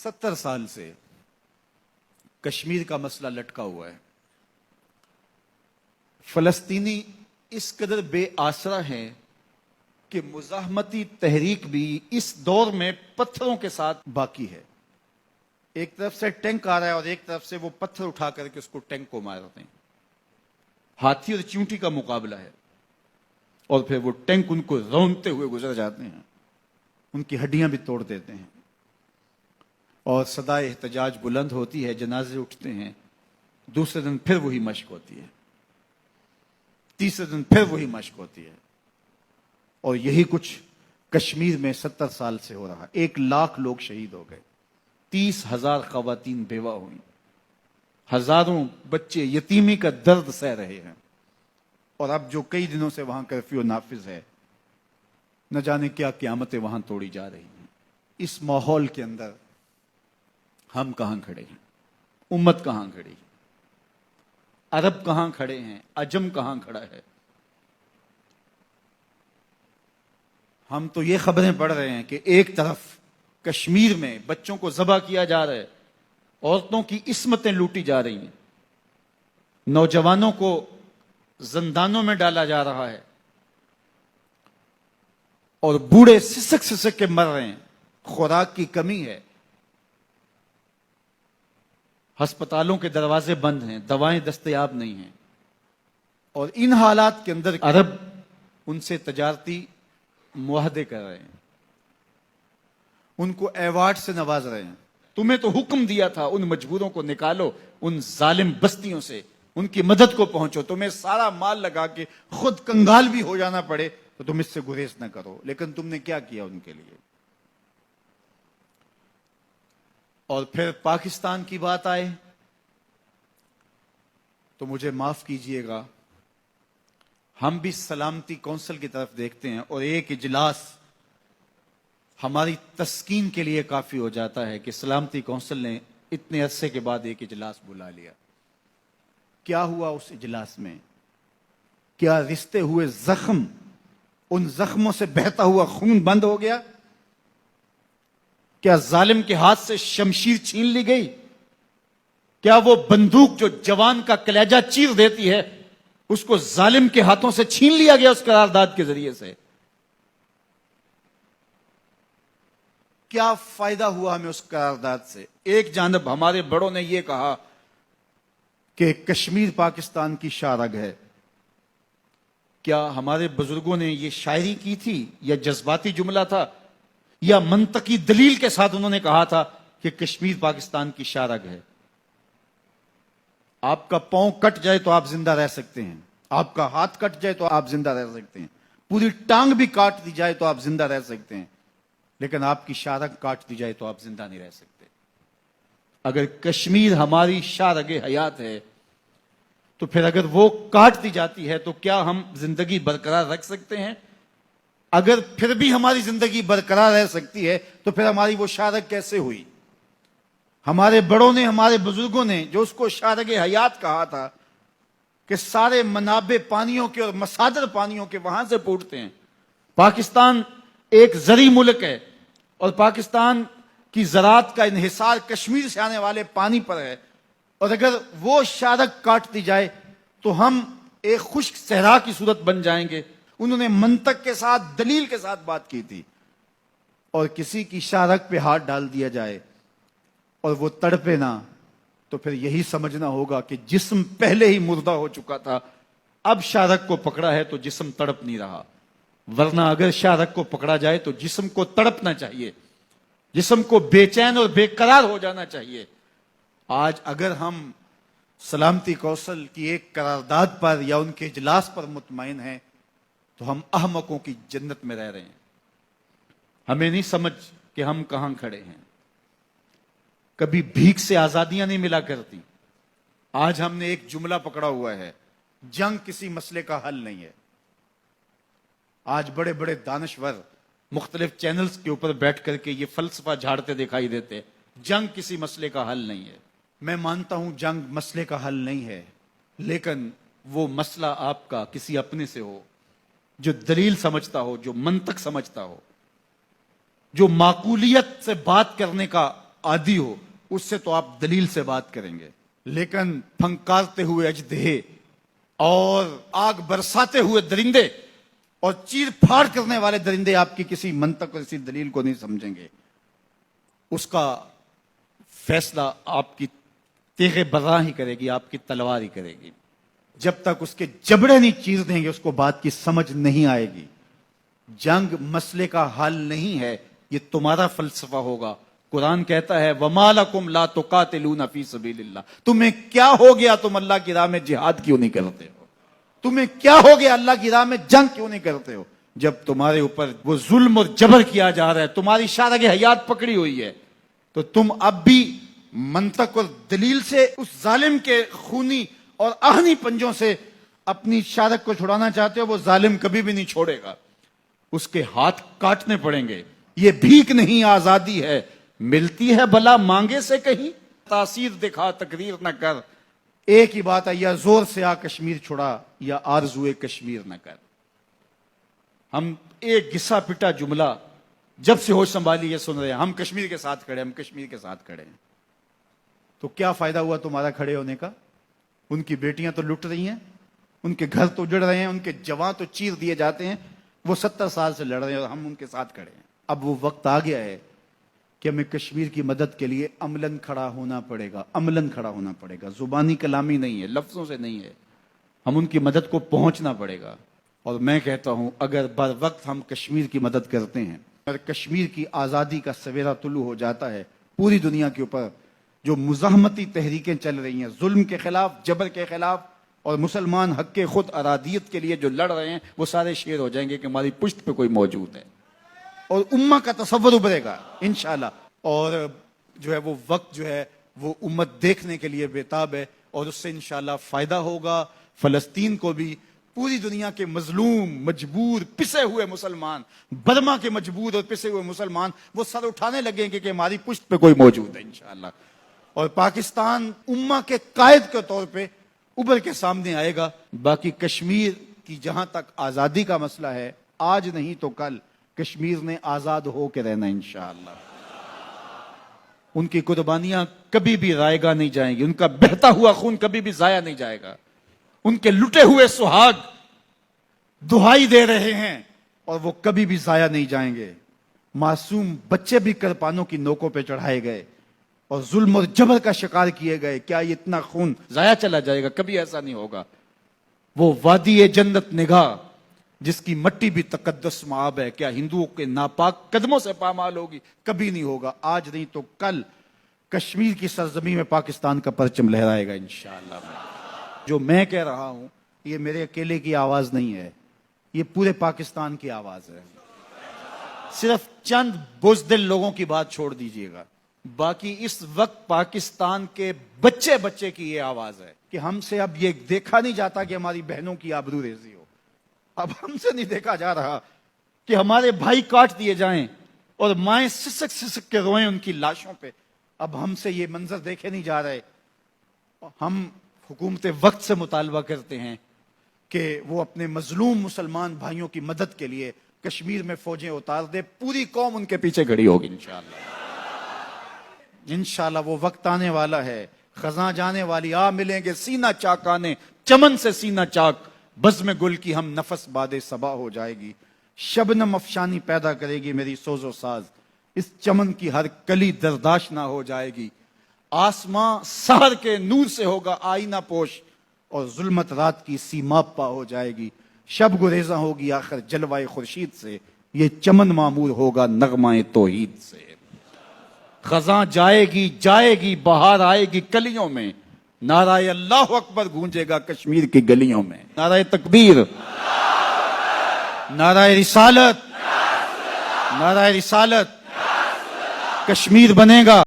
70 साल से कश्मीर का मसला लटका हुआ है। फलस्तीनी इस कदर बेआसरा हैं कि मुजाहमती तहरीक भी इस दौर में पत्थरों के साथ बाकी है। एक तरफ से टैंक आ रहा है और एक तरफ से वो पत्थर उठा करके उसको टैंक को मारते हैं। हाथी और चींटी का मुकाबला है और फिर वो टैंक उनको रौंदते हुए गुजर जाते हैं, उनकी हड्डियां भी तोड़ देते हैं और सदाए एहतजाज बुलंद होती है, जनाजे उठते हैं। दूसरे दिन फिर वही मशक होती है, तीसरे दिन फिर वही मशक होती है। और यही कुछ कश्मीर में 70 साल से हो रहा। 1 लाख लोग शहीद हो गए, 30,000 खवातीन बेवा हुई, हजारों बच्चे यतीमी का दर्द सह रहे हैं। और अब जो कई दिनों से वहां कर्फ्यू नाफिज है, न जाने क्या क़यामतें वहां तोड़ी जा रही हैं। इस माहौल के अंदर हम कहां खड़े हैं? उम्मत कहां खड़ी है? अरब कहां खड़े हैं? अजम कहां खड़ा है? हम तो ये खबरें पढ़ रहे हैं कि एक तरफ कश्मीर में बच्चों को ज़बह किया जा रहा है, औरतों की इस्मतें लूटी जा रही हैं, नौजवानों को जिंदानों में डाला जा रहा है और बूढ़े सिसक सिसक के मर रहे हैं। खुराक की कमी है, अस्पतालों के दरवाजे बंद हैं, दवाएं दस्तयाब नहीं हैं। और इन हालात के अंदर अरब उनसे तजारती मुआहदे कर रहे हैं, उनको अवार्ड से नवाज रहे हैं। तुम्हें तो हुक्म दिया था उन मजबूरों को निकालो, उन जालिम बस्तियों से उनकी मदद को पहुंचो। तुम्हें सारा माल लगा के खुद कंगाल भी हो जाना पड़े तो तुम इससे गुरेज न करो, लेकिन तुमने क्या किया उनके लिए? और फिर पाकिस्तान की बात आए तो मुझे माफ कीजिएगा, हम भी सलामती कौंसिल की तरफ देखते हैं और एक इजलास हमारी तस्कीन के लिए काफी हो जाता है कि सलामती कौंसिल ने इतने अरसे के बाद एक इजलास बुला लिया। क्या हुआ उस इजलास में? क्या रिश्ते हुए जख्म, उन जख्मों से बहता हुआ खून बंद हो गया? क्या जालिम के हाथ से शमशीर छीन ली गई? क्या वो बंदूक जो जवान का कलेजा चीर देती है, उसको जालिम के हाथों से छीन लिया गया उस करारदाद के जरिए से? क्या फायदा हुआ हमें उस करारदाद से? एक जानब हमारे बड़ों ने यह कहा कि कश्मीर पाकिस्तान की शारग है। क्या हमारे बुजुर्गों ने यह शायरी की थी या जज्बाती जुमला था या मंतकी दलील के साथ उन्होंने कहा था कि कश्मीर पाकिस्तान की शारग है? आपका पांव कट जाए तो आप जिंदा रह सकते हैं, आपका हाथ कट जाए तो आप जिंदा रह सकते हैं, पूरी टांग भी काट दी जाए तो आप जिंदा रह सकते हैं, लेकिन आपकी शारग काट दी जाए तो आप जिंदा नहीं रह सकते। अगर कश्मीर हमारी शारग हयात है तो फिर अगर वो काट दी जाती है तो क्या हम जिंदगी बरकरार रख सकते हैं? अगर फिर भी हमारी जिंदगी बरकरार रह सकती है तो फिर हमारी वो शारग कैसे हुई? हमारे बड़ों ने, हमारे बुजुर्गों ने जो उसको शारग हयात कहा था कि सारे मनाबे पानियों के और मसादर पानियों के वहां से फूटते हैं। पाकिस्तान एक जरी मुल्क है और पाकिस्तान की ज़राअत का इन्हिसार कश्मीर से आने वाले पानी पर है। और अगर वो शारग काट दी जाए तो हम एक खुश्क सहरा की सूरत बन जाएंगे। उन्होंने मंतक के साथ, दलील के साथ बात की थी। और किसी की शारग पे हाथ डाल दिया जाए और वो तड़पे ना, तो फिर यही समझना होगा कि जिस्म पहले ही मुर्दा हो चुका था, अब शारग को पकड़ा है तो जिस्म तड़प नहीं रहा। वरना अगर शारग को पकड़ा जाए तो जिस्म को तड़पना चाहिए, जिस्म को बेचैन और बेकरार हो जाना चाहिए। आज अगर हम सलामती कौंसिल की एक करारदाद पर या उनके इजलास पर मुतमईन हैं तो हम अहमकों की जन्नत में रह रहे हैं। हमें नहीं समझ कि हम कहां खड़े हैं। कभी भीख से आजादियां नहीं मिला करती। आज हमने एक जुमला पकड़ा हुआ है, जंग किसी मसले का हल नहीं है। आज बड़े बड़े दानश्वर मुख्तलिफ चैनल्स के ऊपर बैठ करके ये फलसफा झाड़ते दिखाई देते, जंग किसी मसले का हल नहीं है। मैं मानता हूं जंग मसले का हल नहीं है, लेकिन वो मसला आपका किसी अपने से हो, जो दलील समझता हो, जो मंतक समझता हो, जो माकूलियत से बात करने का आदी हो, उससे तो आप दलील से बात करेंगे, लेकिन फंकारते हुए अजदहे और आग बरसाते हुए दरिंदे और चीर फाड़ करने वाले दरिंदे आपकी किसी मंतक और किसी दलील को नहीं समझेंगे। उसका फैसला आपकी तेगे बर्रा ही करेगी, आपकी तलवार ही करेगी। जब तक उसके जबड़े नहीं चीर देंगे उसको बात की समझ नहीं आएगी। जंग मसले का हल नहीं है, ये तुम्हारा फलसफा होगा। कुरान कहता है वमा लकुम ला तुकातिलूना फी सबीलिल्लाह, तुम्हें क्या हो गया, तुम अल्लाह की राह में जिहाद क्यों नहीं करते हो? तुम्हें क्या हो गया, अल्लाह की राह में जंग क्यों नहीं करते हो? जब तुम्हारे ऊपर वो जुल्म और जबर किया जा रहा है, तुम्हारी शारग हयात पकड़ी हुई है, तो तुम अब भी मंतक और दलील से उस जालिम के खूनी और आहनी पंजों से अपनी शारक को छुड़ाना चाहते हो। वो जालिम कभी भी नहीं छोड़ेगा, उसके हाथ काटने पड़ेंगे। ये भीख नहीं आजादी है, मिलती है भला मांगे से कहीं, तासीर दिखा तकरीर न कर। एक ही बात है, या जोर से आ कश्मीर छुड़ा या आरजुए कश्मीर न कर। हम एक घिसा पिटा जुमला जब से होश संभाली ये सुन रहे हैं, हम कश्मीर के साथ खड़े, हम कश्मीर के साथ खड़े हैं। तो क्या फायदा हुआ तुम्हारा खड़े होने का? उनकी बेटियां तो लुट रही हैं, उनके घर तो उजड़ रहे हैं, उनके जवान तो चीर दिए जाते हैं। वो 70 साल से लड़ रहे हैं और हम उनके साथ खड़े हैं। अब वो वक्त आ गया है कि हमें कश्मीर की मदद के लिए अमलन खड़ा होना पड़ेगा, अमलन खड़ा होना पड़ेगा। जुबानी कलामी नहीं है, लफ्जों से नहीं है, हम उनकी मदद को पहुंचना पड़ेगा। और मैं कहता हूं अगर बर वक्त हम कश्मीर की मदद करते हैं, अगर कश्मीर की आज़ादी का सवेरा तुलू हो जाता है, पूरी दुनिया के ऊपर जो मुजाहमती तहरीकें चल रही हैं जुल्म के खिलाफ, जबर के खिलाफ, और मुसलमान हक के खुद अरादियत के लिए जो लड़ रहे हैं, वो सारे शेर हो जाएंगे कि हमारी पुश्त पे कोई मौजूद है, और उम्मा का तसव्वुर उभरेगा इंशाल्लाह। और जो है वो वक्त जो है वो उम्मत देखने के लिए बेताब है, और उससे इंशाल्लाह फायदा होगा फलस्तीन को भी। पूरी दुनिया के मजलूम, मजबूर, पिसे हुए मुसलमान, बर्मा के मजबूर और पिसे हुए मुसलमान, वो सर उठाने लगेंगे कि हमारी पुश्त पे कोई मौजूद है इंशाल्लाह। और पाकिस्तान उम्मा के कायद के तौर पे उभर के सामने आएगा। बाकी कश्मीर की जहां तक आजादी का मसला है, आज नहीं तो कल कश्मीर ने आजाद हो के रहना इंशाअल्लाह। उनकी कुर्बानियां कभी भी रायगा नहीं जाएंगी, उनका बहता हुआ खून कभी भी जाया नहीं जाएगा। उनके लुटे हुए सुहाग दुहाई दे रहे हैं और वो कभी भी जाया नहीं जाएंगे। मासूम बच्चे भी करपानों की नोकों पे चढ़ाए गए और जुल्म और जबर का शिकार किए गए। क्या ये इतना खून जाया चला जाएगा? कभी ऐसा नहीं होगा। वो वादी जन्नत निगाह जिसकी मट्टी भी तकद्दस माब है, क्या हिंदुओं के नापाक कदमों से पामाल होगी? कभी नहीं होगा। आज नहीं तो कल कश्मीर की सरजमी में पाकिस्तान का परचम लहराएगा इंशाअल्लाह। जो मैं कह रहा हूं ये मेरे अकेले की आवाज नहीं है, ये पूरे पाकिस्तान की आवाज है। सिर्फ चंद बुज़दिल लोगों की बात छोड़ दीजिएगा, बाकी इस वक्त पाकिस्तान के बच्चे बच्चे की ये आवाज है कि हमसे अब ये देखा नहीं जाता कि हमारी बहनों की आबरू रेजी हो। अब हमसे नहीं देखा जा रहा कि हमारे भाई काट दिए जाएं और माएं सिसक सिसक के रोएं उनकी लाशों पे। अब हमसे ये मंजर देखे नहीं जा रहे। हम हुकूमत वक्त से मुतालबा करते हैं कि वो अपने मजलूम मुसलमान भाइयों की मदद के लिए कश्मीर में फौजें उतार दे। पूरी कौम उनके पीछे खड़ी होगी इंशाअल्लाह। इंशाअल्लाह वो वक्त आने वाला है, खजा जाने वाली आ मिलेंगे सीना चाकाने, चमन से सीना चाक, बज़्म गुल की हम नफस बादे सबा हो जाएगी। शबनम अफशानी पैदा करेगी मेरी सोजो साज, इस चमन की हर कली दरदाश ना हो जाएगी। आसमां सहर के नूर से होगा आईना पोश और जुल्मत रात की सीमा पा हो जाएगी। शब गुरेजा होगी आखिर जलवाए खुर्शीद से, ये चमन मामूर होगा नगमाए तौहीद से। खजा जाएगी जाएगी बहार आएगी कलियों में, नाराए अल्लाह अकबर गूंजेगा कश्मीर की गलियों में। नाराए तकबीर, नाराए रिसालत, नाराए रिसालत। कश्मीर बनेगा।